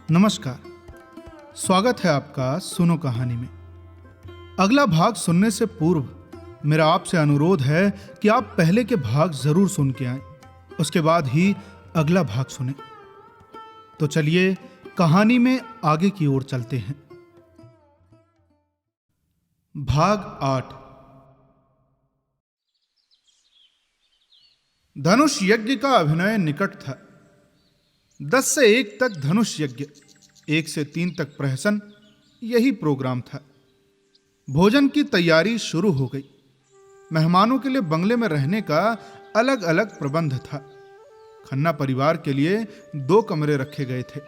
नमस्कार। स्वागत है आपका सुनो कहानी में। अगला भाग सुनने से पूर्व मेरा आपसे अनुरोध है कि आप पहले के भाग जरूर सुन के आएं, उसके बाद ही अगला भाग सुनें। तो चलिए कहानी में आगे की ओर चलते हैं। भाग 8। धनुष यज्ञ का अभिनय निकट था। 10 से 1 तक धनुष यज्ञ, 1 से 3 तक प्रहसन, यही प्रोग्राम था। भोजन की तैयारी शुरू हो गई। मेहमानों के लिए बंगले में रहने का अलग अलग प्रबंध था। खन्ना परिवार के लिए 2 कमरे रखे गए थे।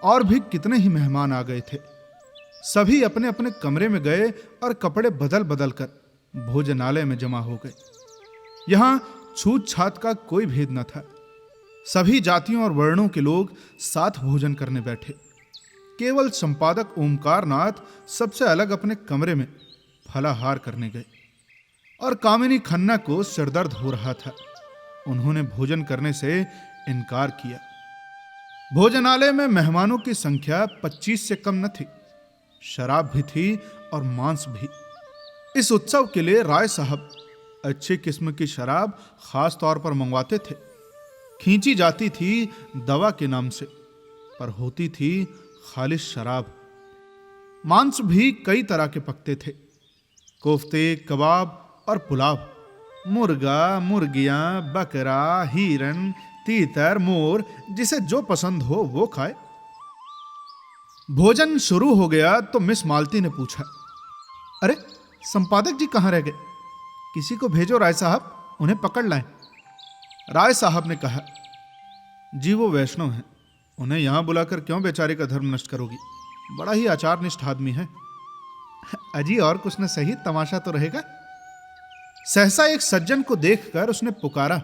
और भी कितने ही मेहमान आ गए थे। सभी अपने अपने कमरे में गए और कपड़े बदल बदल कर भोजनालय में जमा हो गए। यहां छूत छात का कोई भेद न था। सभी जातियों और वर्णों के लोग साथ भोजन करने बैठे। केवल संपादक ओमकार नाथ सबसे अलग अपने कमरे में फलाहार करने गए। और कामिनी खन्ना को सिरदर्द हो रहा था। उन्होंने भोजन करने से इनकार किया। भोजनालय में मेहमानों की संख्या 25 से कम न थी। शराब भी थी और मांस भी। इस उत्सव के लिए राय साहब अच्छी किस्म की शराब खास तौर पर मंगवाते थे। खींची जाती थी दवा के नाम से, पर होती थी खालिश शराब। मांस भी कई तरह के पकते थे। कोफ्ते, कबाब और पुलाव। मुर्गा, मुर्गियां, बकरा, हिरन, तीतर, मोर, जिसे जो पसंद हो वो खाए। भोजन शुरू हो गया तो मिस मालती ने पूछा, अरे संपादक जी कहां रह गए? किसी को भेजो राय साहब, उन्हें पकड़ लाएं। राय साहब ने कहा, जी वो वैष्णव हैं, उन्हें यहां बुलाकर क्यों बेचारे का धर्म नष्ट करोगी? बड़ा ही आचारनिष्ठ आदमी है। अजी और कुछ न सही, तमाशा तो रहेगा। सहसा एक सज्जन को देखकर उसने पुकारा,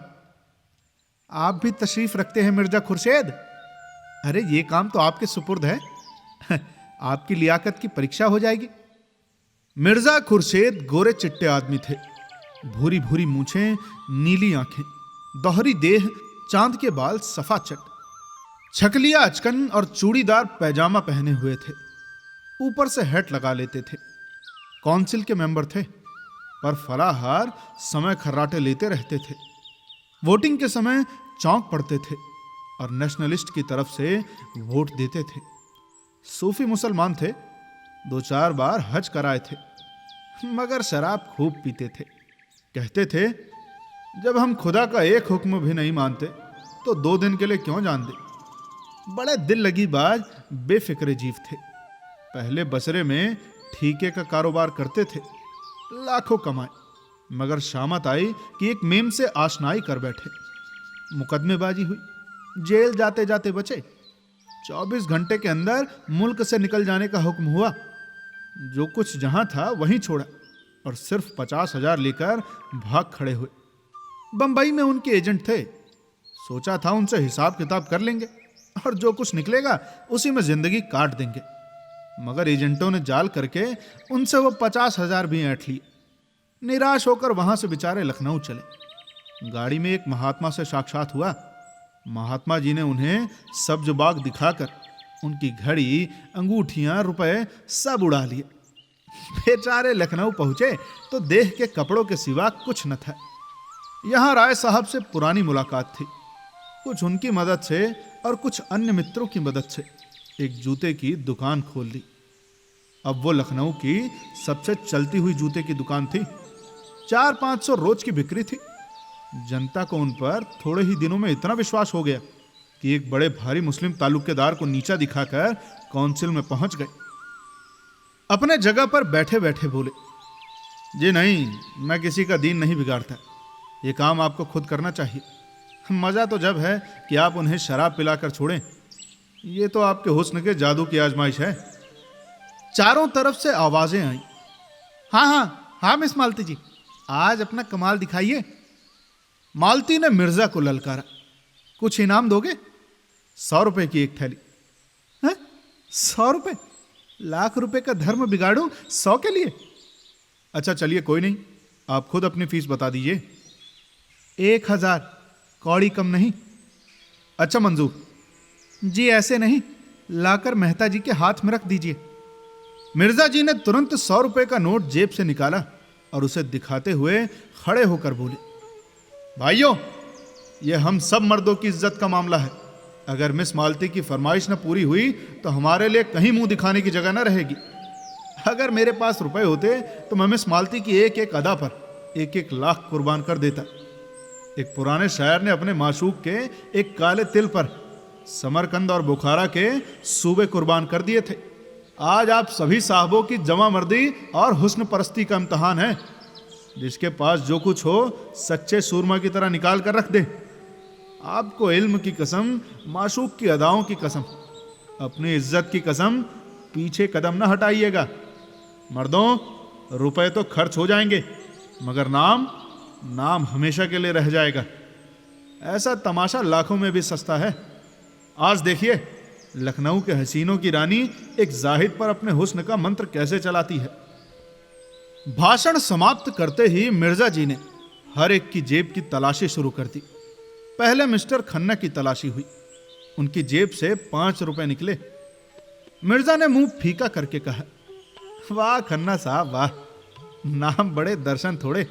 आप भी तशरीफ रखते हैं मिर्जा खुर्शेद? अरे ये काम तो आपके सुपुर्द है, आपकी लियाकत की परीक्षा हो जाएगी। मिर्जा खुर्शेद गोरे चिट्टे आदमी थे। भूरी भूरी मूछें, नीली आंखें, दोहरी देह, चांद के बाल सफाचट, छकलिया अचकन और चूड़ीदार पैजामा पहने हुए थे। ऊपर से हैट लगा लेते थे। काउंसिल के मेंबर थे, पर फलाहार समय खर्राटे लेते रहते थे। वोटिंग के समय चौंक पड़ते थे और नेशनलिस्ट की तरफ से वोट देते थे। सूफी मुसलमान थे, 2-4 बार हज कराए थे, मगर शराब खूब पीते थे। कहते थे, जब हम खुदा का एक हुक्म भी नहीं मानते तो 2 दिन के लिए क्यों जान दे। बड़े दिल लगी बाज, बेफिक्रे जीव थे। पहले बसरे में ठीके का कारोबार करते थे, लाखों कमाए, मगर शामत आई कि एक मेम से आशनाई कर बैठे। मुकदमेबाजी हुई, जेल जाते जाते बचे। 24 घंटे के अंदर मुल्क से निकल जाने का हुक्म हुआ। जो कुछ जहां था वहीं छोड़ा और सिर्फ 50,000 लेकर भाग खड़े हुए। बंबई में उनके एजेंट थे। सोचा था उनसे हिसाब किताब कर लेंगे और जो कुछ निकलेगा उसी में जिंदगी काट देंगे, मगर एजेंटों ने जाल करके उनसे वो 50,000 भी ऐंठ लिए। निराश होकर वहां से बेचारे लखनऊ चले। गाड़ी में एक महात्मा से साक्षात हुआ। महात्मा जी ने उन्हें सब्ज बाग दिखाकर उनकी घड़ी, अंगूठियां, रुपए सब उड़ा लिए। बेचारे लखनऊ पहुंचे तो देह के कपड़ों के सिवा कुछ न था। यहां राय साहब से पुरानी मुलाकात थी। कुछ उनकी मदद से और कुछ अन्य मित्रों की मदद से एक जूते की दुकान खोल ली। अब वो लखनऊ की सबसे चलती हुई जूते की दुकान थी। 400-500 रोज की बिक्री थी। जनता को उन पर थोड़े ही दिनों में इतना विश्वास हो गया कि एक बड़े भारी मुस्लिम ताल्लुकेदार को नीचा दिखाकर काउंसिल में पहुंच गए। अपने जगह पर बैठे बैठे बोले, जी नहीं, मैं किसी का दीन नहीं बिगाड़ता। ये काम आपको खुद करना चाहिए। मजा तो जब है कि आप उन्हें शराब पिलाकर छोड़ें। ये तो आपके हुस्न के जादू की आजमाइश है। चारों तरफ से आवाजें आई, हाँ हाँ हाँ मिस मालती जी, आज अपना कमाल दिखाइए। मालती ने मिर्जा को ललकारा, कुछ इनाम दोगे? 100 रुपए की एक थैली। 100 रुपए? लाख रुपए का धर्म बिगाड़ूं 100 के लिए? अच्छा चलिए कोई नहीं, आप खुद अपनी फीस बता दीजिए। 1000, कौड़ी कम नहीं। अच्छा मंजूर। जी ऐसे नहीं, लाकर मेहता जी के हाथ में रख दीजिए। मिर्जा जी ने तुरंत 100 रुपए का नोट जेब से निकाला और उसे दिखाते हुए खड़े होकर बोले, भाइयों, यह हम सब मर्दों की इज्जत का मामला है। अगर मिस मालती की फरमाइश न पूरी हुई तो हमारे लिए कहीं मुंह दिखाने की जगह न रहेगी। अगर मेरे पास रुपए होते तो मैं मिस मालती की एक एक अदा पर 1-1 लाख कुर्बान कर देता। एक पुराने शायर ने अपने माशूक के एक काले तिल पर समरकंद और बुखारा के सूबे कुर्बान कर दिए थे। आज आप सभी साहबों की जमा मर्दी और हुस्न परस्ती का इम्तहान है। जिसके पास जो कुछ हो सच्चे सूरमा की तरह निकाल कर रख दे। आपको इल्म की कसम, माशूक की अदाओं की कसम, अपनी इज्जत की कसम, पीछे कदम न हटाइएगा। मर्दों, रुपए तो खर्च हो जाएंगे मगर नाम हमेशा के लिए रह जाएगा। ऐसा तमाशा लाखों में भी सस्ता है। आज देखिए लखनऊ के हसीनों की रानी एक जाहिद पर अपने हुस्न का मंत्र कैसे चलाती है। भाषण समाप्त करते ही मिर्जा जी ने हर एक की जेब की तलाशी शुरू कर दी। पहले मिस्टर खन्ना की तलाशी हुई। उनकी जेब से 5 रुपए निकले। मिर्जा ने मुंह फीका करके कहा, वाह खन्ना साहब वाह, नाम बड़े दर्शन थोड़े।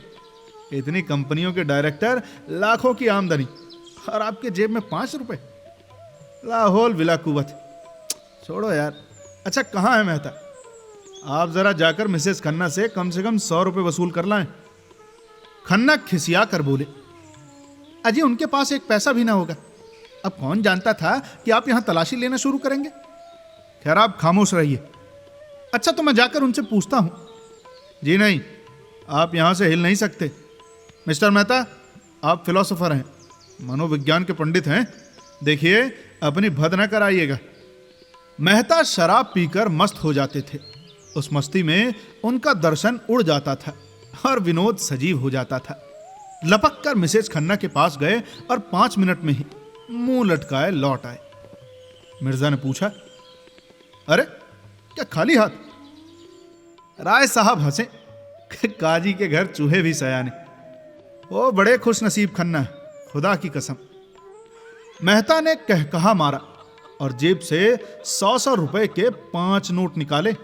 इतनी कंपनियों के डायरेक्टर, लाखों की आमदनी, और आपके जेब में 5 रुपए। लाहौल विला कुवत। छोड़ो यार। अच्छा कहाँ है मेहता? आप जरा जाकर मिसेस खन्ना से कम 100 रुपए वसूल कर लाएं। खन्ना खिसिया कर बोले, अजी उनके पास एक पैसा भी ना होगा। अब कौन जानता था कि आप यहां तलाशी लेना शुरू करेंगे। खैर आप खामोश रहिए। अच्छा तो मैं जाकर उनसे पूछता हूं। जी नहीं, आप यहां से हिल नहीं सकते। मिस्टर मेहता, आप फिलोसोफर हैं, मनोविज्ञान के पंडित हैं, देखिए अपनी भद न कराइएगा। मेहता शराब पीकर मस्त हो जाते थे। उस मस्ती में उनका दर्शन उड़ जाता था और विनोद सजीव हो जाता था। लपक कर मिसेज खन्ना के पास गए और 5 मिनट में ही मुंह लटकाए लौट आए। मिर्जा ने पूछा, अरे क्या खाली हाथ? राय साहब हंसे, काजी के घर चूहे भी सयाने। ओ बड़े खुश नसीब खन्ना, खुदा की कसम। मेहता ने कहा मारा और जेब से 100 रुपए के 5 नोट निकाले।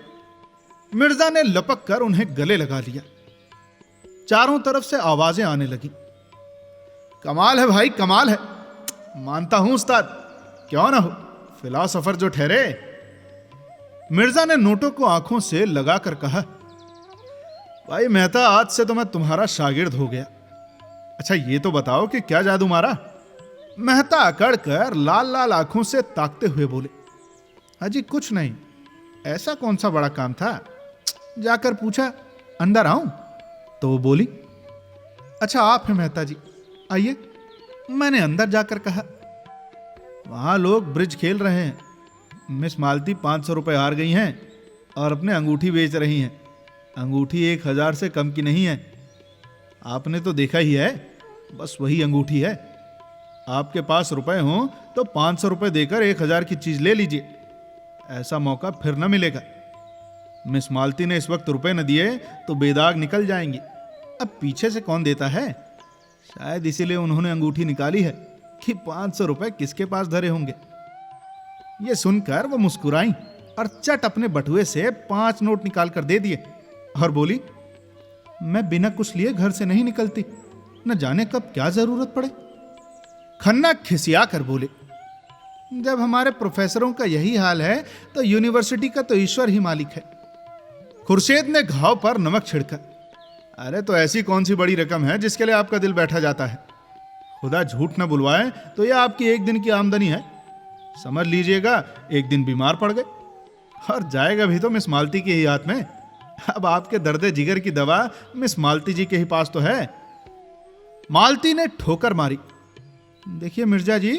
मिर्जा ने लपक कर उन्हें गले लगा लिया। चारों तरफ से आवाजें आने लगी, कमाल है भाई, कमाल है। मानता हूं उस्ताद, क्यों ना हो, फिलोसोफर जो ठहरे। मिर्जा ने नोटों को आंखों से लगाकर कहा, भाई मेहता, आज से तो मैं तुम्हारा शागिर्द हो गया। अच्छा ये तो बताओ कि क्या जादू मारा? मेहता अकड़ कर लाल लाल आंखों से ताकते हुए बोले, अजी कुछ नहीं, ऐसा कौन सा बड़ा काम था। जाकर पूछा, अंदर आऊं? तो वो बोली, अच्छा आप हैं मेहता जी, आइए। मैंने अंदर जाकर कहा, वहां लोग ब्रिज खेल रहे हैं। मिस मालती 500 रुपए हार गई हैं और अपने अंगूठी बेच रही हैं। अंगूठी 1000 से कम की नहीं है। आपने तो देखा ही है, बस वही अंगूठी है। आपके पास रुपए हों तो 500 रुपए देकर 1000 की चीज ले लीजिए। ऐसा मौका फिर न मिलेगा। मिस मालती ने इस वक्त रुपए न दिए तो बेदाग निकल जाएंगी। अब पीछे से कौन देता है? शायद इसीलिए उन्होंने अंगूठी निकाली है कि 500 रुपए किसके पास धरे होंगे। ये सुनकर वो मुस्कुराई और चट अपने बटुए से 5 नोट निकाल कर दे दिए और बोली, मैं बिना कुछ लिए घर से नहीं निकलती, न जाने कब क्या जरूरत पड़े। खन्ना खिसिया कर बोले, जब हमारे प्रोफेसरों का यही हाल है तो यूनिवर्सिटी का तो ईश्वर ही मालिक है। खुर्शीद ने घाव पर नमक छिड़का, अरे तो ऐसी कौन सी बड़ी रकम है जिसके लिए आपका दिल बैठा जाता है। खुदा झूठ न बुलवाए तो यह आपकी एक दिन की आमदनी है। समझ लीजिएगा एक दिन बीमार पड़ गए और जाएगा भी तो मिस मालती के ही हाथ में। अब आपके दर्दे जिगर की दवा मिस मालती जी के ही पास तो है। मालती ने ठोकर मारी, देखिए मिर्जा जी,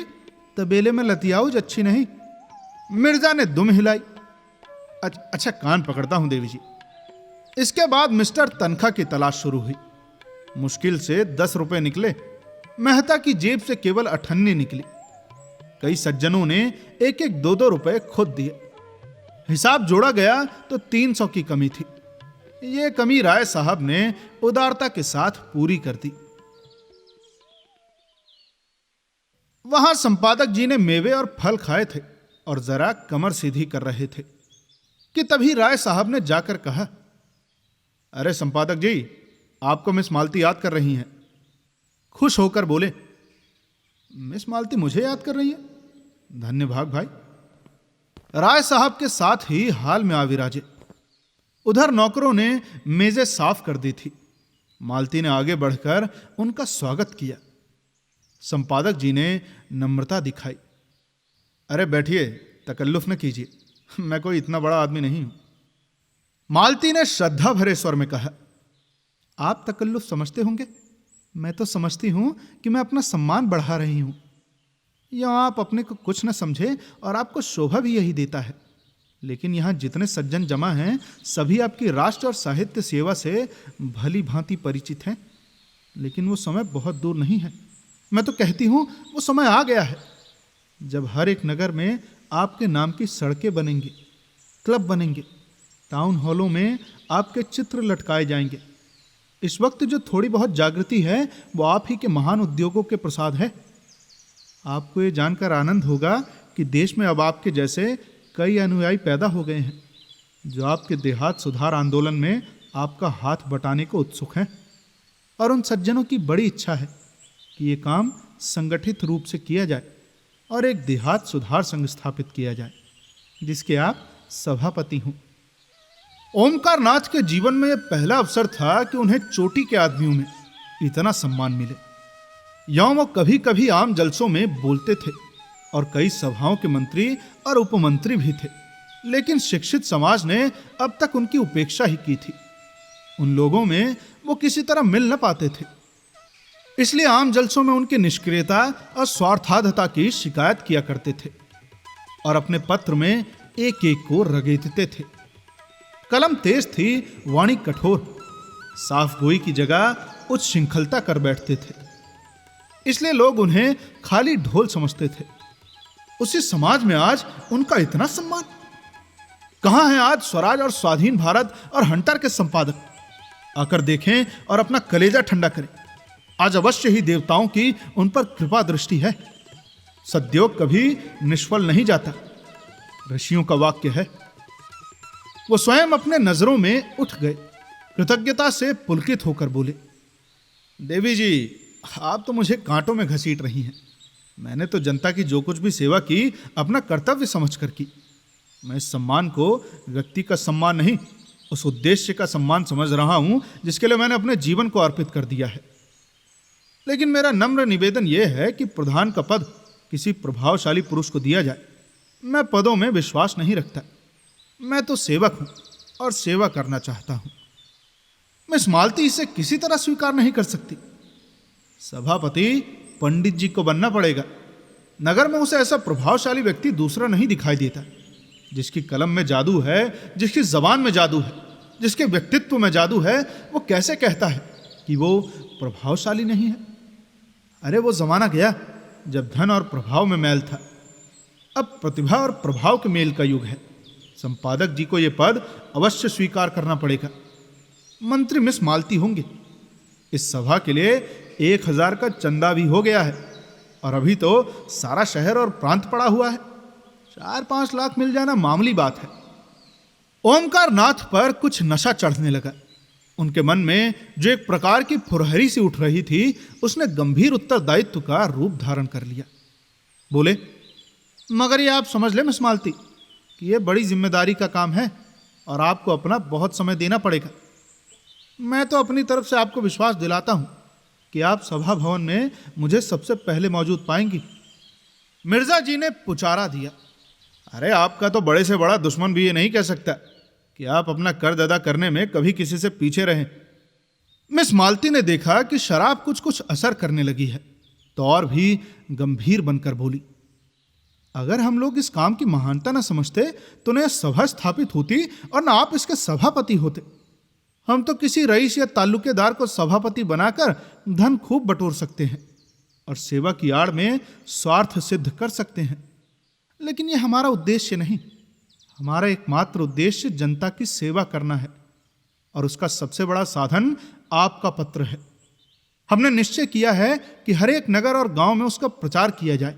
तबेले में लतियाऊज अच्छी नहीं। मिर्जा ने दुम हिलाई, अच्छा कान पकड़ता हूं देवी जी। इसके बाद मिस्टर तनखा की तलाश शुरू हुई। मुश्किल से 10 रुपए निकले। मेहता की जेब से केवल 98 निकली। कई सज्जनों ने 1-1 2-2 रुपए खुद दिए। हिसाब जोड़ा गया तो 300 की कमी थी। यह कमी राय साहब ने उदारता के साथ पूरी कर दी। वहां संपादक जी ने मेवे और फल खाए थे और जरा कमर सीधी कर रहे थे कि तभी राय साहब ने जाकर कहा, अरे संपादक जी, आपको मिस मालती याद कर रही हैं। खुश होकर बोले, मिस मालती मुझे याद कर रही है? धन्य भाग भाई। राय साहब के साथ ही हाल में आ विराजे। उधर नौकरों ने मेजें साफ कर दी थी। मालती ने आगे बढ़कर उनका स्वागत किया। संपादक जी ने नम्रता दिखाई। अरे बैठिए, तकल्लुफ न कीजिए, मैं कोई इतना बड़ा आदमी नहीं हूं। मालती ने श्रद्धा भरे स्वर में कहा, आप तकल्लुफ समझते होंगे, मैं तो समझती हूं कि मैं अपना सम्मान बढ़ा रही हूं, या आप अपने को कुछ न समझे और आपको शोभा भी यही देता है। लेकिन यहां जितने सज्जन जमा हैं सभी आपकी राष्ट्र और साहित्य सेवा से भली भांति परिचित हैं। लेकिन वो समय बहुत दूर नहीं है। मैं तो कहती हूं वो समय आ गया है जब हर एक नगर में आपके नाम की सड़कें बनेंगी, क्लब बनेंगे, टाउन हॉलों में आपके चित्र लटकाए जाएंगे। इस वक्त जो थोड़ी बहुत जागृति है वो आप ही के महान उद्योगों के प्रसाद है। आपको ये जानकर आनंद होगा कि देश में अब आपके जैसे कई अनुयायी पैदा हो गए हैं जो आपके देहात सुधार आंदोलन में आपका हाथ बटाने को उत्सुक हैं। और उन सज्जनों की बड़ी इच्छा है कि ये काम संगठित रूप से किया जाए और एक देहात सुधार संघ स्थापित किया जाए जिसके आप सभापति हों। ओमकार नाथ के जीवन में यह पहला अवसर था कि उन्हें चोटी के आदमियों में इतना सम्मान मिले। यौं वो कभी कभी आम जलसों में बोलते थे और कई सभाओं के मंत्री और उपमंत्री भी थे, लेकिन शिक्षित समाज ने अब तक उनकी उपेक्षा ही की थी। उन लोगों में वो किसी तरह मिल न पाते थे, इसलिए आम जलसों में उनकी निष्क्रियता और स्वार्थाधता की शिकायत किया करते थे और अपने पत्र में एक एक को रगेदते थे। कलम तेज थी, वाणी कठोर, साफ गोई की जगह उच्च श्रृंखलता कर बैठते थे, इसलिए लोग उन्हें खाली ढोल समझते थे। उसी समाज में आज उनका इतना सम्मान। कहां है आज स्वराज और स्वाधीन भारत और हंटर के संपादक? आकर देखें और अपना कलेजा ठंडा करें। आज अवश्य ही देवताओं की उन पर कृपा दृष्टि है। सद्योग कभी निष्फल नहीं जाता, ऋषियों का वाक्य है। वो स्वयं अपने नजरों में उठ गए, कृतज्ञता से पुलकित होकर बोले, देवी जी, आप तो मुझे कांटों में घसीट रही हैं। मैंने तो जनता की जो कुछ भी सेवा की अपना कर्तव्य समझकर की। मैं इस सम्मान को व्यक्ति का सम्मान नहीं, उस उद्देश्य का सम्मान समझ रहा हूं जिसके लिए मैंने अपने जीवन को अर्पित कर दिया है। लेकिन मेरा नम्र निवेदन यह है कि प्रधान का पद किसी प्रभावशाली पुरुष को दिया जाए। मैं पदों में विश्वास नहीं रखता। मैं तो सेवक हूं और सेवा करना चाहता हूं। मिस मालती इसे किसी तरह स्वीकार नहीं कर सकती। सभापति पंडित जी को बनना पड़ेगा। नगर में उसे ऐसा प्रभावशाली व्यक्ति दूसरा नहीं दिखाई देता जिसकी कलम में जादू है, जिसकी जबान में जादू है, जिसके व्यक्तित्व में जादू है। वो कैसे कहता है कि वो प्रभावशाली नहीं है? अरे वो जमाना गया जब धन और प्रभाव में मेल था। अब प्रतिभा और प्रभाव के मेल का युग है। संपादक जी को यह पद अवश्य स्वीकार करना पड़ेगा। मंत्री मिस मालती होंगे। इस सभा के लिए 1000 का चंदा भी हो गया है और अभी तो सारा शहर और प्रांत पड़ा हुआ है। 4-5 लाख मिल जाना मामूली बात है। ओमकार नाथ पर कुछ नशा चढ़ने लगा। उनके मन में जो एक प्रकार की फुरहरी सी उठ रही थी उसने गंभीर उत्तरदायित्व का रूप धारण कर लिया। बोले, मगर ये आप समझ ले मिस मालती कि यह बड़ी जिम्मेदारी का काम है और आपको अपना बहुत समय देना पड़ेगा। मैं तो अपनी तरफ से आपको विश्वास दिलाता हूं कि आप सभा भवन में मुझे सबसे पहले मौजूद पाएंगी। मिर्जा जी ने पुचारा दिया, अरे आपका तो बड़े से बड़ा दुश्मन भी ये नहीं कह सकता कि आप अपना कर्ज अदा करने में कभी किसी से पीछे रहें। मिस मालती ने देखा कि शराब कुछ कुछ असर करने लगी है तो और भी गंभीर बनकर बोली, अगर हम लोग इस काम की महानता न समझते तो न यह सभा स्थापित होती और न आप इसके सभापति होते। हम तो किसी रईस या ताल्लुकेदार को सभापति बनाकर धन खूब बटोर सकते हैं और सेवा की आड़ में स्वार्थ सिद्ध कर सकते हैं, लेकिन यह हमारा उद्देश्य नहीं। हमारा एकमात्र उद्देश्य जनता की सेवा करना है और उसका सबसे बड़ा साधन आपका पत्र है। हमने निश्चय किया है कि हर एक नगर और गांव में उसका प्रचार किया जाए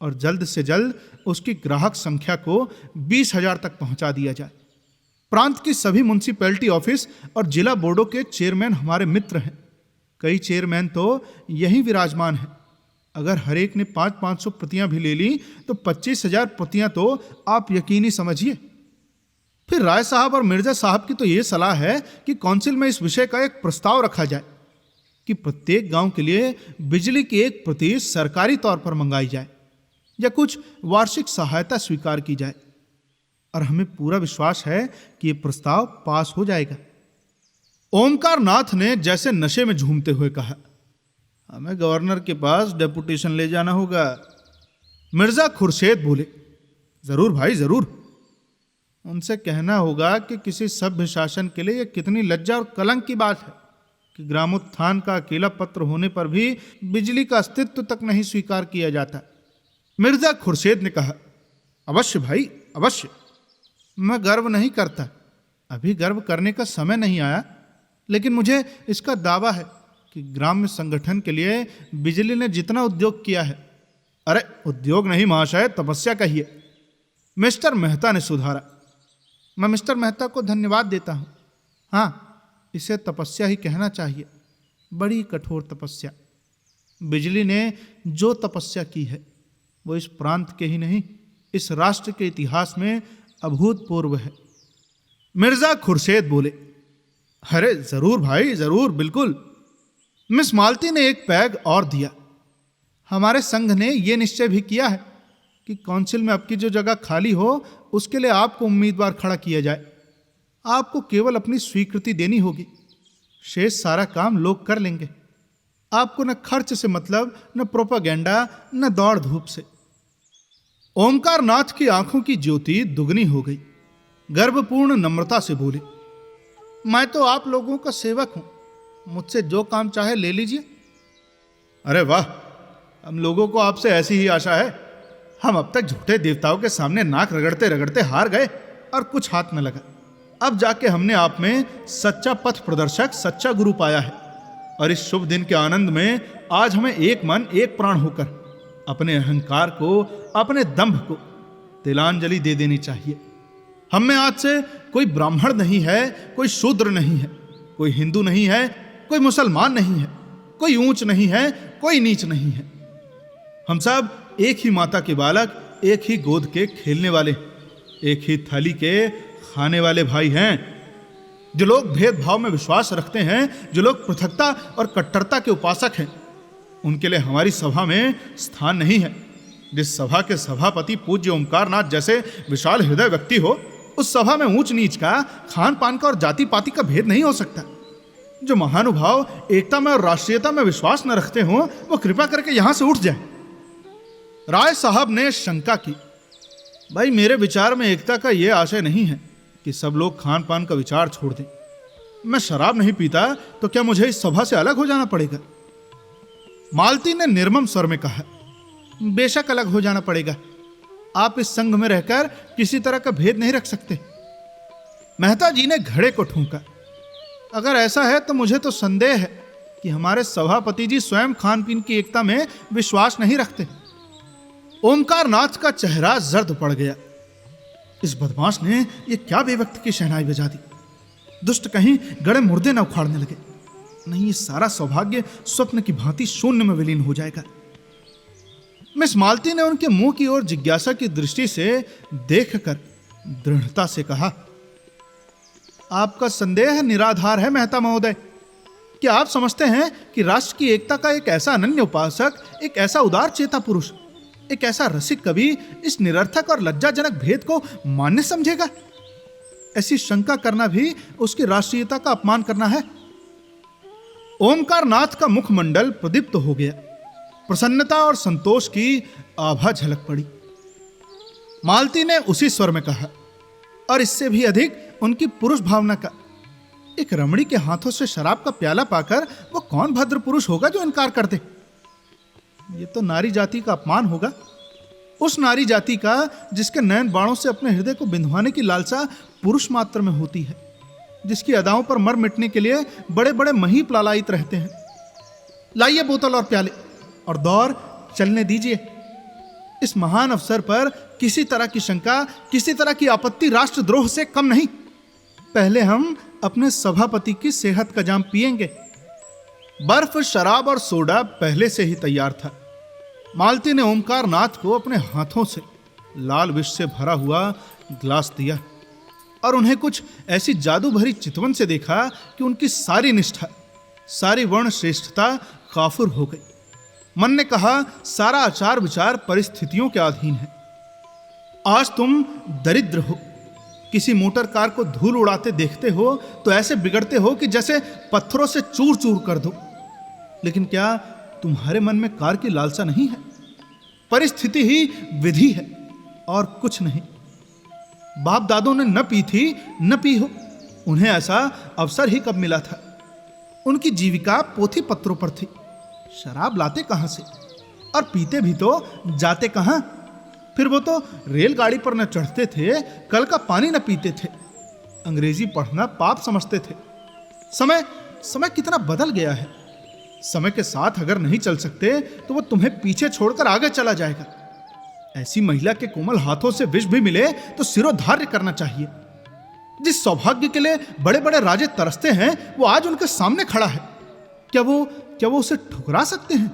और जल्द से जल्द उसकी ग्राहक संख्या को 20,000 तक पहुंचा दिया जाए। प्रांत की सभी म्युनिसिपैलिटी ऑफिस और जिला बोर्डों के चेयरमैन हमारे मित्र हैं। कई चेयरमैन तो यहीं विराजमान हैं। अगर हर एक ने 500-500 प्रतियां भी ले ली तो 25,000 प्रतियां तो आप यकीनी समझिए। फिर राय साहब और मिर्जा साहब की तो ये सलाह है कि काउंसिल में इस विषय का एक प्रस्ताव रखा जाए कि प्रत्येक गांव के लिए बिजली की एक प्रति सरकारी तौर पर मंगाई जाए या कुछ वार्षिक सहायता स्वीकार की जाए, और हमें पूरा विश्वास है कि यह प्रस्ताव पास हो जाएगा। ओमकार नाथ ने जैसे नशे में झूमते हुए कहा, हमें गवर्नर के पास डेपुटेशन ले जाना होगा। मिर्जा खुर्शेद बोले, जरूर भाई जरूर। उनसे कहना होगा कि किसी सभ्य शासन के लिए यह कितनी लज्जा और कलंक की बात है कि ग्रामोत्थान का अकेला पत्र होने पर भी बिजली का अस्तित्व तक नहीं स्वीकार किया जाता। मिर्जा खुर्शेद ने कहा, अवश्य भाई अवश्य। मैं गर्व नहीं करता, अभी गर्व करने का समय नहीं आया, लेकिन मुझे इसका दावा है कि ग्राम्य संगठन के लिए बिजली ने जितना उद्योग किया है, अरे उद्योग नहीं महाशय, तपस्या कहिए। मिस्टर मेहता ने सुधारा। मैं मिस्टर मेहता को धन्यवाद देता हूं। हाँ, इसे तपस्या ही कहना चाहिए, बड़ी कठोर तपस्या। बिजली ने जो तपस्या की है वो इस प्रांत के ही नहीं, इस राष्ट्र के इतिहास में अभूतपूर्व है। मिर्जा खुर्शेद बोले, अरे जरूर भाई जरूर, बिल्कुल। मिस मालती ने एक पैग और दिया। हमारे संघ ने यह निश्चय भी किया है कि काउंसिल में अब की जो जगह खाली हो उसके लिए आपको उम्मीदवार खड़ा किया जाए। आपको केवल अपनी स्वीकृति देनी होगी, शेष सारा काम लोग कर लेंगे। आपको न खर्च से मतलब, न प्रोपागेंडा, न दौड़ धूप से। ओमकार नाथ की आंखों की ज्योति दुगनी हो गई। गर्वपूर्ण नम्रता से बोले, मैं तो आप लोगों का सेवक हूं, मुझसे जो काम चाहे ले लीजिए। अरे वाह, हम लोगों को आपसे ऐसी ही आशा है। हम अब तक झूठे देवताओं के सामने नाक रगड़ते रगड़ते हार गए और कुछ हाथ में लगा। अब जाके हमने आप में सच्चा पथ प्रदर्शक, सच्चा गुरु पाया है, और इस शुभ दिन के आनंद में आज हमें एक मन एक प्राण होकर अपने अहंकार को, अपने दंभ को तिलांजलि दे देनी चाहिए। हम में आज से कोई ब्राह्मण नहीं है, कोई शूद्र नहीं है, कोई हिंदू नहीं है, कोई मुसलमान नहीं है, कोई ऊंच नहीं है, कोई नीच नहीं है। हम सब एक ही माता के बालक, एक ही गोद के खेलने वाले, एक ही थाली के खाने वाले भाई हैं। जो लोग भेदभाव में विश्वास रखते हैं, जो लोग पृथकता और कट्टरता के उपासक हैं, उनके लिए हमारी सभा में स्थान नहीं है। जिस सभा के सभापति पूज्य ओमकार नाथ जैसे विशाल हृदय व्यक्ति हो, उस सभा में ऊंच नीच का, खान पान का और जाति पाति का भेद नहीं हो सकता। जो महानुभाव एकता में और राष्ट्रीयता में विश्वास न रखते हो, वो कृपा करके यहां से उठ जाए। राय साहब ने शंका की, भाई मेरे विचार में एकता का यह आशय नहीं है कि सब लोग खान पान का विचार छोड़ दें। मैं शराब नहीं पीता तो क्या मुझे इस सभा से अलग हो जाना पड़ेगा? मालती ने निर्मम स्वर में कहा, बेशक अलग हो जाना पड़ेगा। आप इस संघ में रहकर किसी तरह का भेद नहीं रख सकते। मेहता जी ने घड़े को ठूंका। अगर ऐसा है तो मुझे तो संदेह है कि हमारे सभापति जी स्वयं खान पीन की एकता में विश्वास नहीं रखते। ओमकार नाथ का चेहरा जर्द पड़ गया। इस बदमाश ने यह क्या बेवक्त की शहनाई बजा दी। दुष्ट कहीं गड़े मुर्दे न उखाड़ने लगे, नहीं ये सारा सौभाग्य स्वप्न की भांति शून्य में विलीन हो जाएगा। मिस मालती ने उनके मुंह की ओर जिज्ञासा की दृष्टि से देखकर दृढ़ता से कहा, आपका संदेह निराधार है मेहता महोदय। क्या आप समझते हैं कि राष्ट्र की एकता का एक ऐसा अनन्य उपासक, एक ऐसा उदार चेता पुरुष, एक ऐसा रसिक कवि इस निरर्थक और लज्जाजनक भेद को मान्य समझेगा? ऐसी शंका करना भी उसकी राष्ट्रीयता का अपमान करना है। ओमकार नाथ का मुखमंडल प्रदीप्त हो गया। प्रसन्नता और संतोष की आभा झलक पड़ी। मालती ने उसी स्वर में कहा, और इससे भी अधिक उनकी पुरुष भावना का। एक रमणी के हाथों से शराब का प्याला पाकर वो कौन भद्र पुरुष होगा जो इनकार कर दे? ये तो नारी जाति का अपमान होगा, उस नारी जाति का जिसके नयन बाणों से अपने हृदय को बिंधवाने की लालसा पुरुष मात्र में होती है, जिसकी अदाओं पर मर मिटने के लिए बड़े बड़े महीप लालायित रहते हैं। लाइए बोतल और प्याले और दौर चलने दीजिए। इस महान अवसर पर किसी तरह की शंका, किसी तरह की आपत्ति राष्ट्रद्रोह से कम नहीं। पहले हम अपने सभापति की सेहत का जाम पिएंगे। बर्फ, शराब और सोडा पहले से ही तैयार था। मालती ने ओमकार नाथ को अपने हाथों से लाल विष से भरा हुआ ग्लास दिया और उन्हें कुछ ऐसी जादू भरी चितवन से देखा कि उनकी सारी निष्ठा, सारी वर्ण श्रेष्ठता काफुर हो गई। मन ने कहा, सारा आचार विचार परिस्थितियों के अधीन है। आज तुम दरिद्र हो, किसी मोटर कार को धूल उड़ाते देखते हो तो ऐसे बिगड़ते हो कि जैसे पत्थरों से चूर चूर कर दो। लेकिन क्या तुम्हारे मन में कार की लालसा नहीं है? परिस्थिति ही विधि है और कुछ नहीं। बाप दादों ने न पी थी न पी हो, उन्हें ऐसा अवसर ही कब मिला था? उनकी जीविका पोथी पत्रों पर थी। शराब लाते कहां से और पीते भी तो जाते कहां? फिर वो तो रेलगाड़ी पर न चढ़ते थे, कल का पानी न पीते थे, अंग्रेजी पढ़ना पाप समझते थे। समय कितना बदल गया है। समय के साथ अगर नहीं चल सकते तो वो तुम्हें पीछे छोड़कर आगे चला जाएगा। ऐसी महिला के कोमल हाथों से विष भी मिले तो सिरोधार्य करना चाहिए। जिस सौभाग्य के लिए बड़े बड़े राजे तरसते हैं वो आज उनके सामने खड़ा है। क्या वो उसे ठुकरा सकते हैं?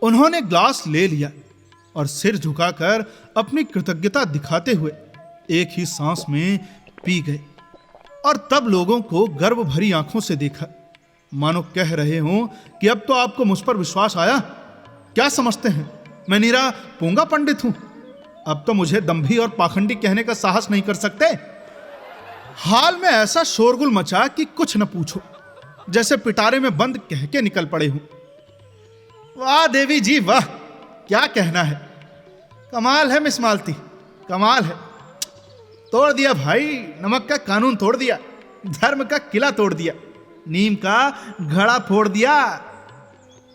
उन्होंने ग्लास ले लिया और सिर झुकाकर अपनी कृतज्ञता दिखाते हुए एक ही सांस में पी गए। और तब लोगों को गर्व भरी आंखों से देखा, मानो कह रहे हो कि अब तो आपको मुझ पर विश्वास आया। क्या समझते हैं मैं नीरा पोंगा पंडित हूं? अब तो मुझे दंभी और पाखंडी कहने का साहस नहीं कर सकते। हाल में ऐसा शोरगुल मचा कि कुछ न पूछो, जैसे पिटारे में बंद कह के निकल पड़े हूं। वाह देवी जी वाह, क्या कहना है। कमाल है मिस मालती, कमाल है। तोड़ दिया भाई, नमक का कानून तोड़ दिया, धर्म का किला तोड़ दिया, नीम का घड़ा फोड़ दिया।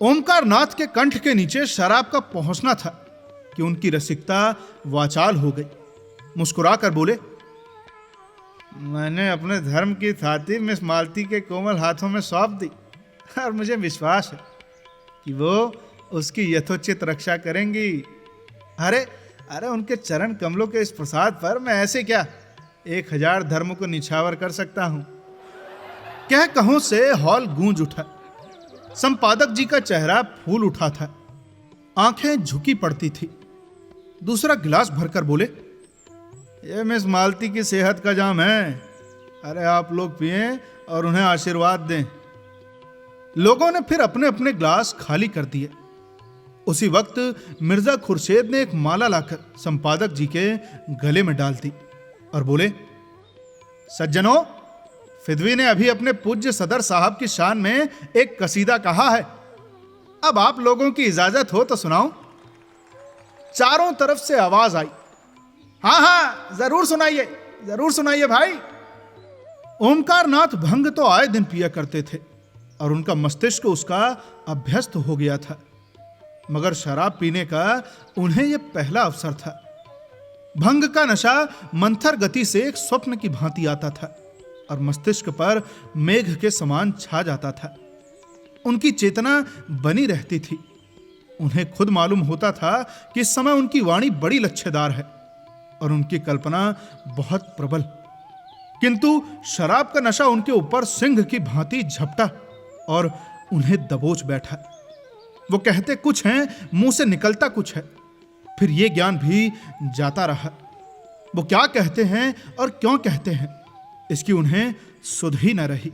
ओमकार नाथ के कंठ के नीचे शराब का पहुंचना था कि उनकी रसिकता वाचाल हो गई। मुस्कुरा कर बोले, मैंने अपने धर्म की थाती मिस मालती के कोमल हाथों में सौंप दी और मुझे विश्वास है कि वो उसकी यथोचित रक्षा करेंगी। अरे उनके चरण कमलों के इस प्रसाद पर मैं ऐसे क्या 1000 धर्मों को निछावर कर सकता हूं। कह कहों से हॉल गूंज उठा। संपादक जी का चेहरा फूल उठा था, आंखें झुकी पड़ती थी। दूसरा गिलास भरकर बोले, ये मिस मालती की सेहत का जाम है। अरे आप लोग पिएं और उन्हें आशीर्वाद दें। लोगों ने फिर अपने अपने ग्लास खाली कर दिए। उसी वक्त मिर्जा खुर्शेद ने एक माला लाकर संपादक जी के गले में डाल दी और बोले, सज्जनों, फिदवी ने अभी अपने पूज्य सदर साहब की शान में एक कसीदा कहा है। अब आप लोगों की इजाजत हो तो सुनाऊं। चारों तरफ से आवाज आई, हाँ जरूर सुनाइए भाई। ओमकार नाथ भंग तो आए दिन पिया करते थे और उनका मस्तिष्क उसका अभ्यस्त हो गया था, मगर शराब पीने का उन्हें यह पहला अवसर था। भंग का नशा मंथर गति से एक स्वप्न की भांति आता था और मस्तिष्क पर मेघ के समान छा जाता था। उनकी चेतना बनी रहती थी। उन्हें खुद मालूम होता था कि इस समय उनकी वाणी बड़ी लच्छेदार है और उनकी कल्पना बहुत प्रबल। किंतु शराब का नशा उनके ऊपर सिंह की भांति झपटा और उन्हें दबोच बैठा। वो कहते कुछ हैं, मुंह से निकलता कुछ है। फिर ये ज्ञान भी जाता रहा। वो क्या कहते हैं और क्यों कहते हैं, इसकी उन्हें सुध ही न रही।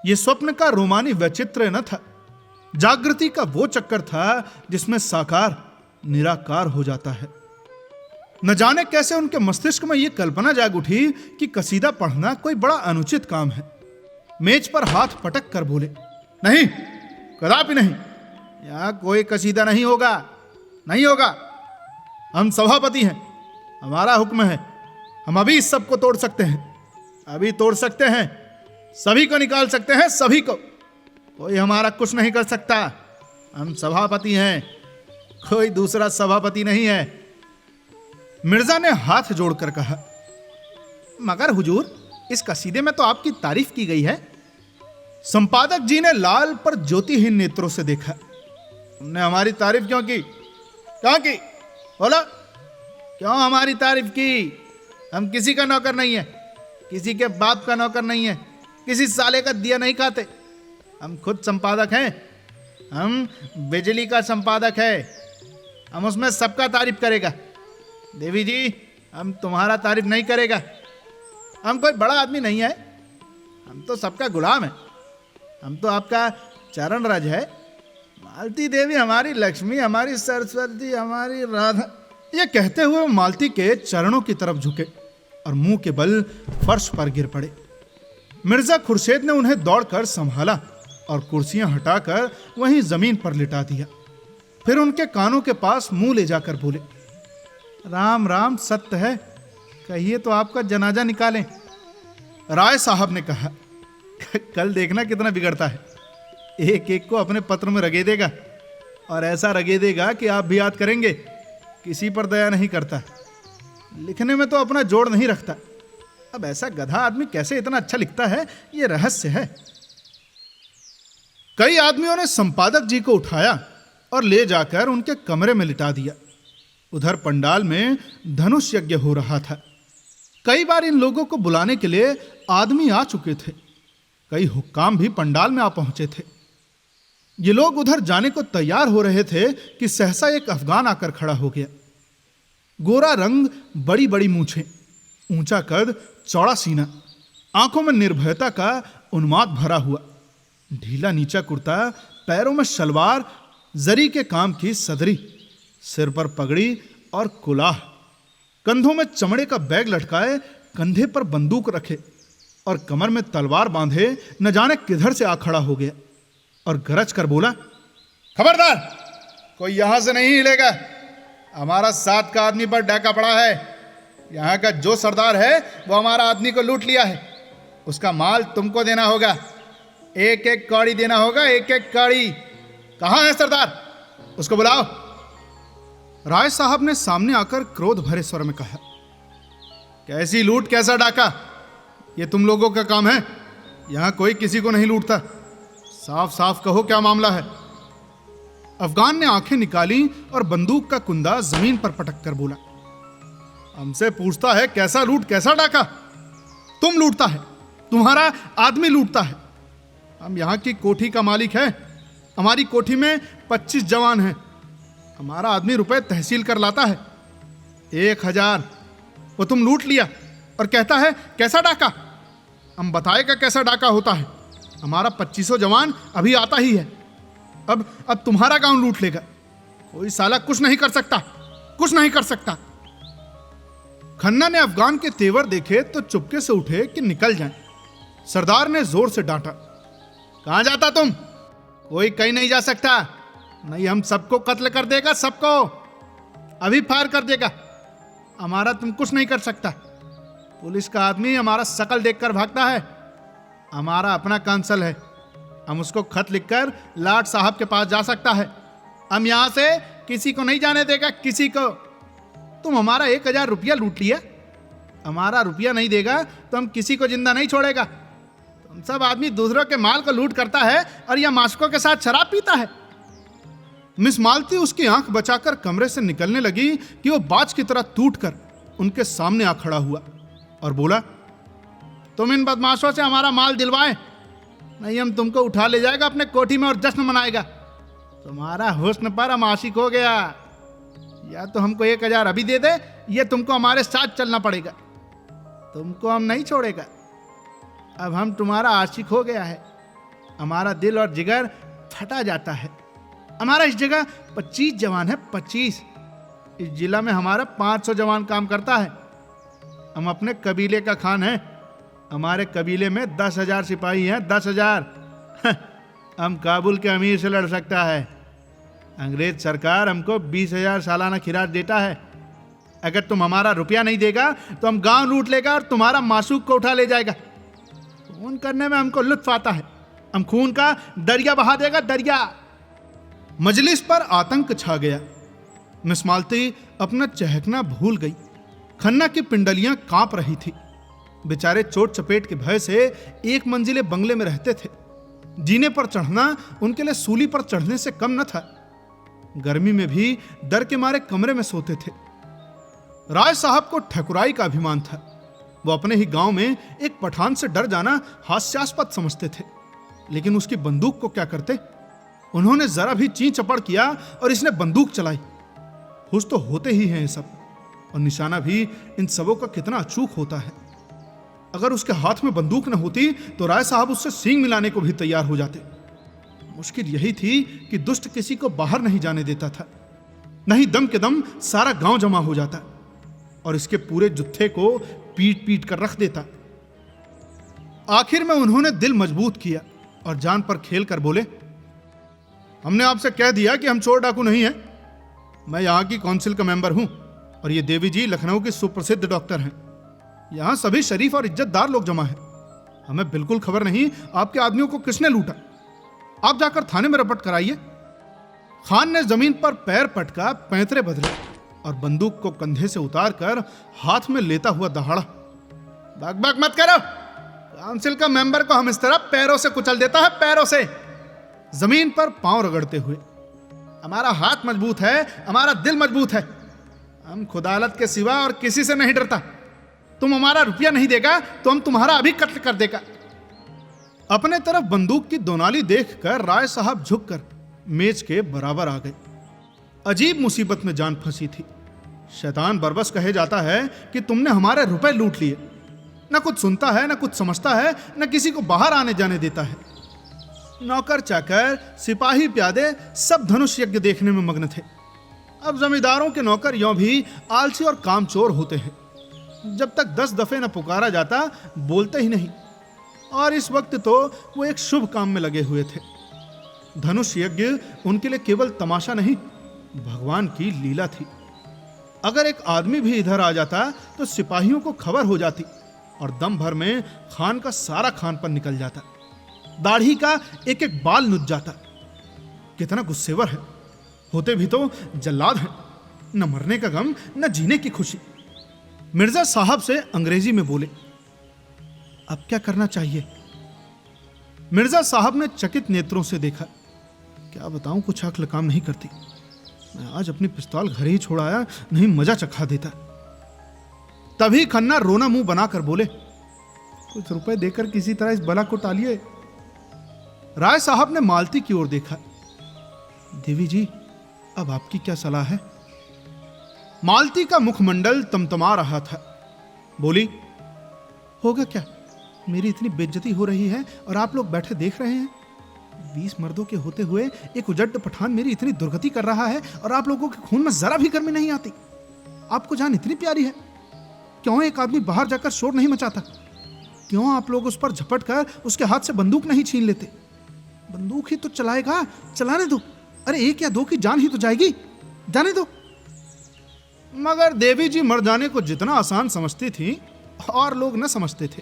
ये स्वप्न का रोमानी वैचित्र न था, जागृति का वो चक्कर था जिसमें साकार निराकार हो जाता है। न जाने कैसे उनके मस्तिष्क में यह कल्पना जाग उठी कि कसीदा पढ़ना कोई बड़ा अनुचित काम है। मेज पर हाथ पटक कर बोले, नहीं, कदापि नहीं, यहां कोई कसीदा नहीं होगा। हम सभापति हैं, हमारा हुक्म है। हम अभी इस सब को तोड़ सकते हैं, सभी को निकाल सकते हैं, सभी को। कोई हमारा कुछ नहीं कर सकता। हम सभापति हैं, कोई दूसरा सभापति नहीं है। मिर्जा ने हाथ जोड़कर कहा, मगर हुजूर, इस कसीदे में तो आपकी तारीफ की गई है। संपादक जी ने लाल पर ज्योतिहीन नेत्रों से देखा। तुमने हमारी तारीफ क्यों की? कहाँ की? बोलो, क्यों हमारी तारीफ की? हम किसी का नौकर नहीं है, किसी के बाप का नौकर नहीं है, किसी साले का दिया नहीं खाते। हम खुद संपादक हैं, हम बिजली का संपादक है, हम उसमें सबका तारीफ करेगा। देवी जी, हम तुम्हारा तारीफ नहीं करेगा। हम कोई बड़ा आदमी नहीं है, हम तो सबका गुलाम है, हम तो आपका चरण रज है। मालती देवी हमारी लक्ष्मी, हमारी सरस्वती, हमारी राधा। ये कहते हुए मालती के चरणों की तरफ झुके और मुंह के बल फर्श पर गिर पड़े। मिर्जा खुर्शेद ने उन्हें दौड़कर संभाला और कुर्सियां हटाकर वहीं जमीन पर लिटा दिया। फिर उनके कानों के पास मुंह ले जाकर बोले, राम राम, सत्य है, कहिए तो आपका जनाजा निकालें। राय साहब ने कहा, कल देखना कितना बिगड़ता है, एक एक को अपने पत्र में रगे देगा और ऐसा रगे देगा कि आप भी याद करेंगे। किसी पर दया नहीं करता, लिखने में तो अपना जोड़ नहीं रखता। अब ऐसा गधा आदमी कैसे इतना अच्छा लिखता है, यह रहस्य है। कई आदमियों ने संपादक जी को उठाया और ले जाकर उनके कमरे में लिटा दिया। उधर पंडाल में धनुष यज्ञ हो रहा था। कई बार इन लोगों को बुलाने के लिए आदमी आ चुके थे। कई हुक्काम भी पंडाल में आ पहुंचे थे। ये लोग उधर जाने को तैयार हो रहे थे कि सहसा एक अफगान आकर खड़ा हो गया। गोरा रंग, बड़ी बड़ी मूछें, ऊंचा कद, चौड़ा सीना, आंखों में निर्भयता का उन्माद भरा हुआ, ढीला नीचा कुर्ता, पैरों में शलवार, जरी के काम की सदरी, सिर पर पगड़ी और कुलाह, कंधों में चमड़े का बैग लटकाए, कंधे पर बंदूक रखे और कमर में तलवार बांधे न जाने किधर से आ खड़ा हो गया और गरज कर बोला, खबरदार, कोई यहां से नहीं हिलेगा। हमारा 7 का आदमी पर डाका पड़ा है। यहां का जो सरदार है वो हमारा आदमी को लूट लिया है। उसका माल तुमको देना होगा, एक एक कौड़ी देना होगा, एक एक कौड़ी। कहां है सरदार? उसको बुलाओ। राय साहब ने सामने आकर क्रोध भरे स्वर में कहा, कैसी लूट, कैसा डाका? ये तुम लोगों का काम है? यहां कोई किसी को नहीं लूटता। साफ साफ कहो, क्या मामला है? अफगान ने आंखें निकाली और बंदूक का कुंदा जमीन पर पटक कर बोला, हमसे पूछता है कैसा लूट, कैसा डाका? तुम लूटता है, तुम्हारा आदमी लूटता है। हम यहां की कोठी का मालिक है। हमारी कोठी में 25 जवान हैं। हमारा आदमी रुपए तहसील कर लाता है, 1000 वो तुम लूट लिया और कहता है कैसा डाका? हम बताएगा कैसा डाका होता है। हमारा 2500 जवान अभी आता ही है। अब तुम्हारा गांव लूट लेगा। कोई साला कुछ नहीं कर सकता, कुछ नहीं कर सकता। खन्ना ने अफगान के तेवर देखे तो चुपके से उठे कि निकल जाएं। सरदार ने जोर से डांटा, कहां जाता तुम? कोई कहीं नहीं जा सकता, नहीं हम सबको कत्ल कर देगा, सबको अभी फायर कर देगा। हमारा तुम कुछ नहीं कर सकता। पुलिस का आदमी हमारा शकल देखकर भागता है। हमारा अपना कांसल है, हम उसको खत लिखकर लाट साहब के पास जा सकता है। हम यहां से किसी को नहीं जाने देगा, किसी को। तुम हमारा 1000 रुपया लूट लिया, हमारा रुपया नहीं देगा तो हम किसी को जिंदा नहीं छोड़ेगा। तुम सब आदमी दूसरों के माल को लूट करता है और यह माशकों के साथ शराब पीता है। मिस मालती उसकी आंख बचाकर कमरे से निकलने लगी कि वो बाज की तरह टूटकर उनके सामने आ खड़ा हुआ और बोला, तुम इन बदमाशों से हमारा माल दिलवाए, नहीं हम तुमको उठा ले जाएगा अपने कोठी में और जश्न मनाएगा। तुम्हारा हुस्न पर हम आशिक हो गया। या तो हमको 1000 अभी दे दे, ये तुमको हमारे साथ चलना पड़ेगा। तुमको हम नहीं छोड़ेगा। अब हम तुम्हारा आशिक हो गया है। हमारा दिल और जिगर फटा जाता है। हमारा इस जगह 25 जवान है, 25। इस जिला में हमारा 500 जवान काम करता है। हम अपने कबीले का खान है। हमारे कबीले में 10,000 सिपाही हैं, 10,000। हम काबुल के अमीर से लड़ सकता है। अंग्रेज सरकार हमको 20,000 सालाना खिराज देता है। अगर तुम हमारा रुपया नहीं देगा तो हम गांव लूट लेगा और तुम्हारा मासूक को उठा ले जाएगा। खून करने में हमको लुत्फ आता है। हम खून का दरिया बहा देगा, दरिया। मजलिस पर आतंक छा गया। मिस मालती अपना चहकना भूल गई। खन्ना की पिंडलियां कांप रही थी। बेचारे चोट चपेट के भय से 1 मंजिले बंगले में रहते थे। जीने पर चढ़ना उनके लिए सूली पर चढ़ने से कम न था। गर्मी में भी डर के मारे कमरे में सोते थे। राय साहब को ठकुराई का अभिमान था। वो अपने ही गांव में एक पठान से डर जाना हास्यास्पद समझते थे, लेकिन उसकी बंदूक को क्या करते। उन्होंने जरा भी ची चपड़ किया और इसने बंदूक चलाई। खुश तो होते ही हैं ये सब, और निशाना भी इन सबों का कितना अचूक होता है। अगर उसके हाथ में बंदूक न होती तो राय साहब उससे सींग मिलाने को भी तैयार हो जाते। मुश्किल यही थी कि दुष्ट किसी को बाहर नहीं जाने देता था, नहीं दम के दम सारा गांव जमा हो जाता और इसके पूरे जुत्थे को पीट पीट कर रख देता। आखिर में उन्होंने दिल मजबूत किया और जान पर खेल कर बोले, हमने आपसे कह दिया कि हम चोर डाकू नहीं हैं। मैं यहाँ की काउंसिल का मेंबर हूं और ये देवी जी लखनऊ के सुप्रसिद्ध डॉक्टर हैं। यहाँ सभी शरीफ और इज्जतदार लोग जमा हैं। हमें बिल्कुल खबर नहीं आपके आदमियों को किसने लूटा। आप जाकर थाने में रिपोर्ट कराइए। खान ने जमीन पर पैर पटका, पैंतरे बदले और बंदूक को कंधे से उतारकर हाथ में लेता हुआ दहाड़ा। बक बक मत करो, काउंसिल का मेंबर को हम इस तरह पैरों से कुचल देता है, पैरों से, जमीन पर पांव रगड़ते हुए। हमारा हाथ मजबूत है, हमारा दिल मजबूत है। हम खुदालत के सिवा और किसी से नहीं डरता। तुम हमारा रुपया नहीं देगा तो हम तुम्हारा अभी कत्ल कर देगा। अपने तरफ बंदूक की दोनाली देखकर राय साहब झुककर मेज के बराबर आ गए। अजीब मुसीबत में जान फंसी थी। शैतान बरबस कहे जाता है कि तुमने हमारे रुपए लूट लिए। न कुछ सुनता है, न कुछ समझता है, न किसी को बाहर आने जाने देता है। नौकर चाकर, सिपाही प्यादे सब धनुष यज्ञ देखने में मग्न थे। अब जमींदारों के नौकर यों भी आलसी और कामचोर होते हैं। जब तक 10 दफे न पुकारा जाता बोलते ही नहीं, और इस वक्त तो वो एक शुभ काम में लगे हुए थे। धनुष यज्ञ उनके लिए केवल तमाशा नहीं, भगवान की लीला थी। अगर एक आदमी भी इधर आ जाता तो सिपाहियों को खबर हो जाती और दम भर में खान का सारा खानपन निकल जाता। दाढ़ी का एक एक बाल नुच जाता। कितना गुस्सेवर है, होते भी तो जल्लाद हैं। न मरने का गम, न जीने की खुशी। मिर्जा साहब से अंग्रेजी में बोले, अब क्या करना चाहिए? मिर्जा साहब ने चकित नेत्रों से देखा। क्या बताऊं, कुछ अक्ल काम नहीं करती। मैं आज अपनी पिस्तौल घर ही छोड़ आया, नहीं मजा चखा देता। तभी खन्ना रोना मुंह बनाकर बोले, कुछ रुपए देकर किसी तरह इस बला को टालिए। राय साहब ने मालती की ओर देखा। देवी जी, अब आपकी क्या सलाह है? मालती का मुखमंडल तमतमा रहा था। बोली, होगा क्या? मेरी इतनी बेइज्जती हो रही है और आप लोग बैठे देख रहे हैं। 20 मर्दों के होते हुए एक उजड्ड पठान मेरी इतनी दुर्गति कर रहा है और आप लोगों के खून में जरा भी गर्मी नहीं आती। आपको जान इतनी प्यारी है, क्यों एक आदमी बाहर जाकर शोर नहीं मचाता? क्यों आप लोग उस पर झपट कर उसके हाथ से बंदूक नहीं छीन लेते? बंदूक ही तो चलाएगा, चलाने दो। अरे 1 या 2 की जान ही तो जाएगी, जाने दो। मगर देवी जी मर जाने को जितना आसान समझती थी और लोग न समझते थे।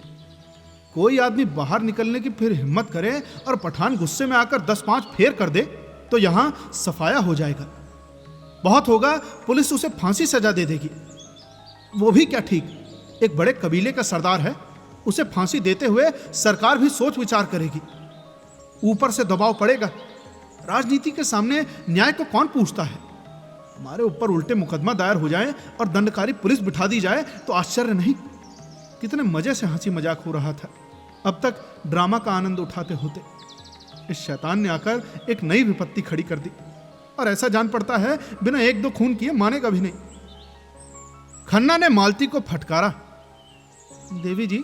कोई आदमी बाहर निकलने की फिर हिम्मत करे और पठान गुस्से में आकर 10-5 फेर कर दे तो यहां सफाया हो जाएगा। बहुत होगा पुलिस उसे फांसी सजा दे देगी। वो भी क्या ठीक, एक बड़े कबीले का सरदार है, उसे फांसी देते हुए सरकार भी सोच विचार करेगी। ऊपर से दबाव पड़ेगा। राजनीति के सामने न्याय को कौन पूछता है? हमारे ऊपर उल्टे मुकदमा दायर हो जाए और दंडकारी पुलिस बिठा दी जाए तो आश्चर्य नहीं। कितने मजे से हंसी मजाक हो रहा था। अब तक ड्रामा का आनंद उठाते होते इस शैतान ने आकर एक नई विपत्ति खड़ी कर दी, और ऐसा जान पड़ता है बिना 1-2 खून किए मानेगा भी नहीं। खन्ना ने मालती को फटकारा, देवी जी,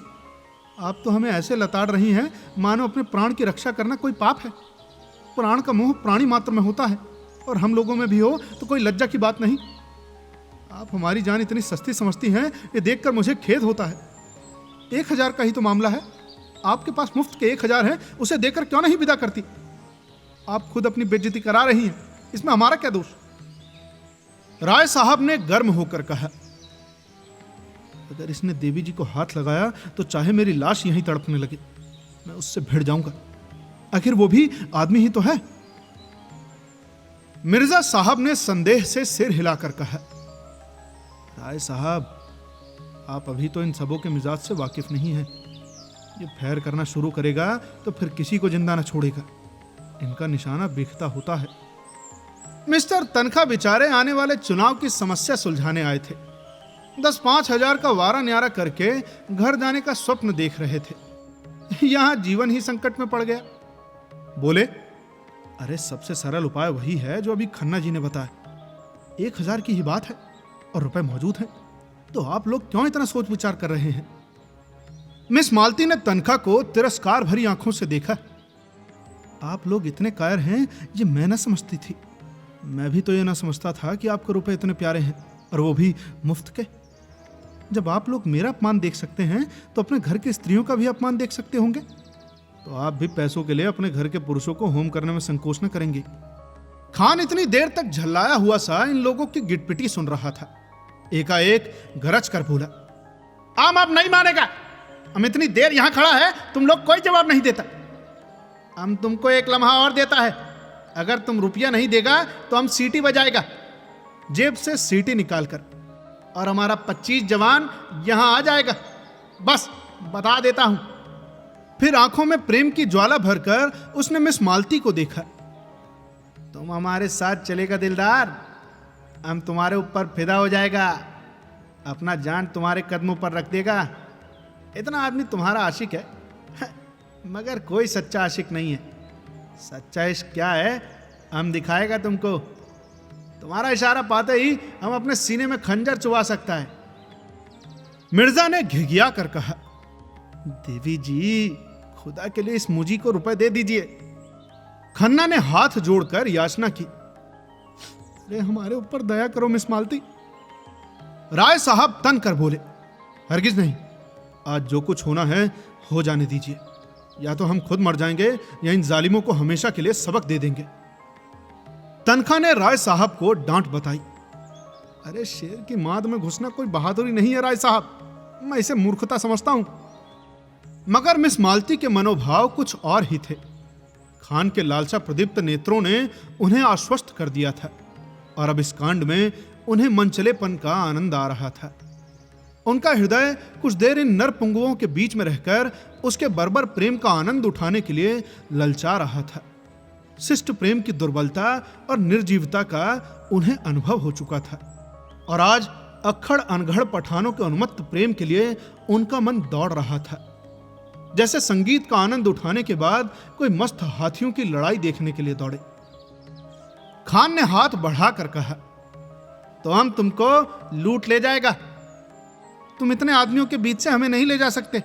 आप तो हमें ऐसे लताड़ रही हैं मानो अपने प्राण की रक्षा करना कोई पाप है। प्राण का मोह प्राणी मात्र में होता है और हम लोगों में भी हो तो कोई लज्जा की बात नहीं। आप हमारी जान इतनी सस्ती समझती हैं, ये देखकर मुझे खेद होता है। 1000 का ही तो मामला है। आपके पास मुफ्त के 1000 है, उसे देकर क्यों नहीं विदा करती? आप खुद अपनी बेइज्जती करा रही हैं, इसमें हमारा क्या दोष? राय साहब ने गर्म होकर कहा, अगर इसने देवी जी को हाथ लगाया तो चाहे मेरी लाश यहीं तड़पने लगे, मैं उससे भिड़ जाऊंगा। आखिर वो भी आदमी ही तो है। मिर्जा साहब ने संदेह से सिर हिलाकर कहा, राय साहब, आप अभी तो इन सबों के मिजाज से वाकिफ नहीं हैं। ये फैर करना शुरू करेगा तो फिर किसी को जिंदा न छोड़ेगा। इनका निशाना बेखता होता है। मिस्टर तनखा बेचारे आने वाले चुनाव की समस्या सुलझाने आए थे। 10-5 हजार का वारा न्यारा करके घर जाने का स्वप्न देख रहे थे। यहां जीवन ही संकट में पड़ गया। बोले, अरे सबसे सरल उपाय वही है जो अभी खन्ना जी ने बताया। 1000 की ही बात है और रुपए मौजूद हैं, तो आप लोग क्यों इतना सोच विचार कर रहे हैं? मिस मालती ने तनखा को तिरस्कार भरी आंखों से देखा। आप लोग इतने कायर हैं ये मैं न समझती थी। मैं भी तो ये ना समझता था कि आपको रुपए इतने प्यारे हैं, और वो भी मुफ्त के। जब आप लोग मेरा अपमान देख सकते हैं तो अपने घर की स्त्रियों का भी अपमान देख सकते होंगे। तो आप भी पैसों के लिए अपने घर के पुरुषों को होम करने में संकोच न करेंगे। खान इतनी देर तक झल्लाया हुआ सा इन लोगों की गिटपिटी सुन रहा था। एकाएक गरज कर बोला, आम आप नहीं मानेगा। हम इतनी देर यहां खड़ा है, तुम लोग कोई जवाब नहीं देता। हम तुमको एक लम्हा और देता है। अगर तुम रुपया नहीं देगा तो हम सीटी बजाएगा। जेब से सीटी निकालकर, और हमारा 25 जवान यहां आ जाएगा। बस बता देता हूं। फिर आंखों में प्रेम की ज्वाला भरकर उसने मिस मालती को देखा। तुम हमारे साथ चलेगा दिलदार, हम तुम्हारे ऊपर फिदा हो जाएगा, अपना जान तुम्हारे कदमों पर रख देगा। इतना आदमी तुम्हारा आशिक है, मगर कोई सच्चा आशिक नहीं है। सच्चा इश्क क्या है हम दिखाएगा तुमको। तुम्हारा इशारा पाते ही हम अपने सीने में खंजर चुभा सकता है। मिर्जा ने घिघिया कर कहा, देवी जी खुदा के लिए इस मुजी को रुपए दे दीजिए। खन्ना ने हाथ जोड़कर याचना की, अरे हमारे ऊपर दया करो मिस मालती। राय साहब तन कर बोले, हरगिज नहीं, आज जो कुछ होना है हो जाने दीजिए। या तो हम खुद मर जाएंगे या इन जालिमों को हमेशा के लिए सबक दे देंगे। तनखा ने राय साहब को डांट बताई, अरे शेर की माद में घुसना कोई बहादुरी नहीं है राय साहब, मैं इसे मूर्खता समझता हूं। मगर मिस मालती के मनोभाव कुछ और ही थे। खान के लालसा प्रदीप्त नेत्रों ने उन्हें आश्वस्त कर दिया था, और अब इस कांड में उन्हें मनचलेपन का आनंद आ रहा था। उनका हृदय कुछ देर इन नर पुंगुओं के बीच में रहकर उसके बर्बर प्रेम का आनंद उठाने के लिए ललचा रहा था। शिष्ट प्रेम की दुर्बलता और निर्जीवता का उन्हें अनुभव हो चुका था, और आज अक्खड़ अनघड़ पठानों के उन्मत्त प्रेम के लिए उनका मन दौड़ रहा था, जैसे संगीत का आनंद उठाने के बाद कोई मस्त हाथियों की लड़ाई देखने के लिए दौड़े। खान ने हाथ बढ़ाकर कहा, तो हम तुमको लूट ले जाएगा। तुम इतने आदमियों के बीच से हमें नहीं ले जा सकते।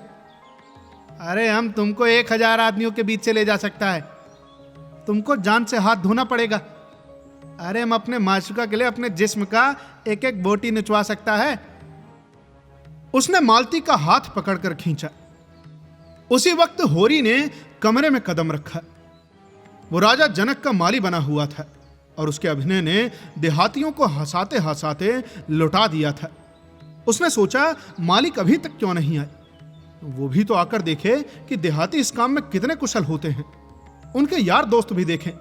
अरे हम तुमको 1000 आदमियों के बीच से ले जा सकता है। तुमको जान से हाथ धोना पड़ेगा। अरे हम अपने माशुका के लिए अपने जिस्म का एक एक बोटी निचवा सकता है। उसने मालती का हाथ पकड़कर खींचा। उसी वक्त होरी ने कमरे में कदम रखा। वो राजा जनक का माली बना हुआ था, और उसके अभिनय ने देहातियों को हंसाते हंसाते लुटा दिया था। उसने सोचा मालिक अभी तक क्यों नहीं आए, वो भी तो आकर देखे कि देहाती इस काम में कितने कुशल होते हैं। उनके यार दोस्त भी देखें।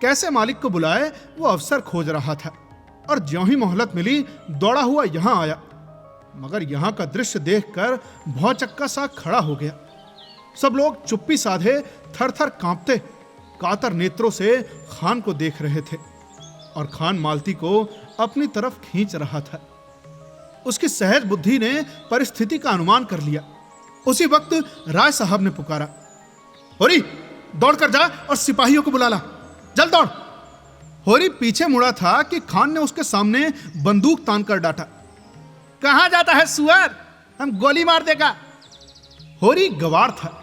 कैसे मालिक को बुलाए वो अवसर खोज रहा था, और ज्यों ही मोहलत मिली दौड़ा हुआ यहां आया। मगर यहां का दृश्य देखकर भौचक्का सा खड़ा हो गया। सब लोग चुप्पी साधे थर थर कांपते कातर नेत्रों से खान को देख रहे थे, और खान मालती को अपनी तरफ खींच रहा था। उसकी सहज बुद्धि ने परिस्थिति का अनुमान कर लिया। उसी वक्त राय साहब ने पुकारा, होरी दौड़ कर जा और सिपाहियों को बुला ला, जल्द दौड़। होरी पीछे मुड़ा था कि खान ने उसके सामने बंदूक तान कर डांटा, कहां जाता है सुअर, हम गोली मार देगा। होरी गवार था।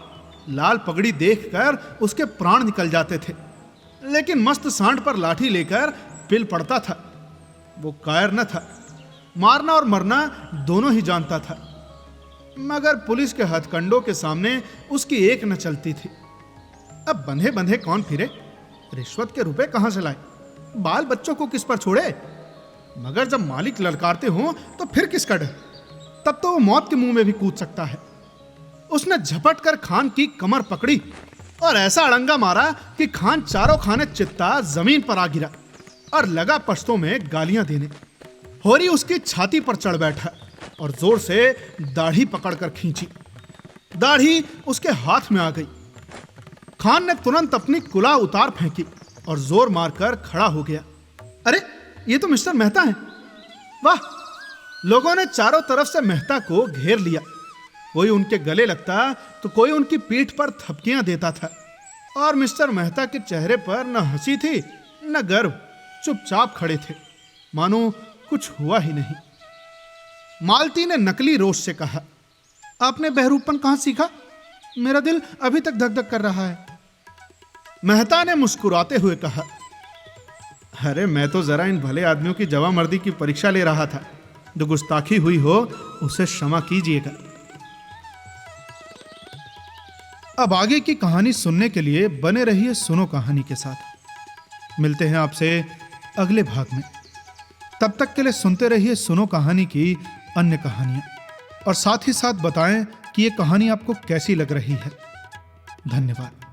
लाल पगड़ी देखकर उसके प्राण निकल जाते थे, लेकिन मस्त सांड पर लाठी लेकर पिल पड़ता था। वो कायर न था, मारना और मरना दोनों ही जानता था। मगर पुलिस के हथकंडों के सामने उसकी एक न चलती थी। अब बंधे बंधे कौन फिरे, रिश्वत के रुपए कहां से लाए, बाल बच्चों को किस पर छोड़े। मगर जब मालिक ललकारते हो तो फिर किसका डर, तब तो वो मौत के मुंह में भी कूद सकता है। उसने झपट कर खान की कमर पकड़ी और ऐसा अड़ंगा मारा कि खान चारों खाने चित्ता जमीन पर आ गिरा और लगा पश्तों में गालियां देने। होरी उसकी छाती पर चढ़ बैठा और जोर से दाढ़ी पकड़कर खींची। दाढ़ी उसके हाथ में आ गई। खान ने तुरंत अपनी कुला उतार फेंकी और जोर मारकर खड़ा हो गया। अरे ये तो मिस्टर मेहता हैं। वाह! लोगों ने चारों तरफ से मेहता को घेर लिया। कोई उनके गले लगता तो कोई उनकी पीठ पर थपकियां देता था। और मिस्टर मेहता के चेहरे पर न हंसी थी न गर्व, चुपचाप खड़े थे, मानो कुछ हुआ ही नहीं। मालती ने नकली रोष से कहा, आपने बहरूपन कहां सीखा? मेरा दिल अभी तक धक धक कर रहा है। मेहता ने मुस्कुराते हुए कहा, अरे मैं तो जरा इन भले आदमियों की जवामर्दी की परीक्षा ले रहा था। जो गुस्ताखी हुई हो उसे क्षमा कीजिएगा। अब आगे की कहानी सुनने के लिए बने रहिए सुनो कहानी के साथ। मिलते हैं आपसे अगले भाग में। तब तक के लिए सुनते रहिए सुनो कहानी की अन्य कहानियां, और साथ ही साथ बताएं कि ये कहानी आपको कैसी लग रही है। धन्यवाद।